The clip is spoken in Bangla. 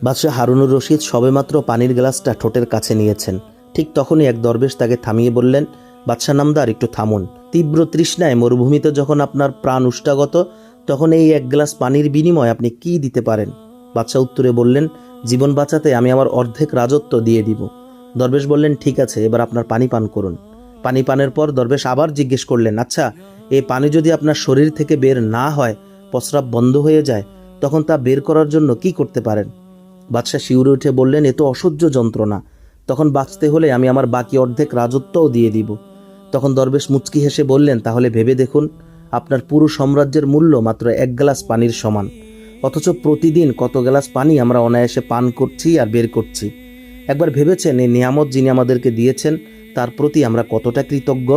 বাদশাহ হারুনুর রশিদ সবেমাত্র পানির গ্লাসটা ঠোঁটের কাছে নিয়েছেন, ঠিক তখনই এক দরবেশ তাকে থামিয়ে বললেন, বাদশাহ নামদার, একটু থামুন। তীব্র তৃষ্ণায় মরুভূমিতে যখন আপনার প্রাণ উষ্টাগত, তখন এই এক গ্লাস পানির বিনিময়ে আপনি কি দিতে পারেন? বাদশাহ উত্তরে বললেন, জীবন বাঁচাতে আমি আমার অর্ধেক রাজত্ব দিয়ে দিব। দরবেশ বললেন, ঠিক আছে, এবার আপনার পানি পান করুন। পানি পানের পর দরবেশ আবার জিজ্ঞেস করলেন, আচ্ছা, এই পানি যদি আপনার শরীর থেকে বের না হয়, প্রস্রাব বন্ধ হয়ে যায়, তখন তা বের করার জন্য কি করতে পারেন? বাদশাহ শিউরে উঠে বললেন, এ তো অসহ্য যন্ত্রণা, তখন বাঁচতে হলে আমি আমার বাকি অর্ধেক রাজত্বও দিয়ে দিব। তখন দরবেশ মুচকি হেসে বললেন, তাহলে ভেবে দেখুন, আপনার পুরো সাম্রাজ্যের মূল্য মাত্র এক গ্লাস পানির সমান, অথচ প্রতিদিন কত গ্লাস পানি আমরা অনায়াসে পান করছি আর বের করছি। একবার ভেবেছেন এই নিয়ামত যিনি আমাদেরকে দিয়েছেন তার প্রতি আমরা কতটা কৃতজ্ঞ?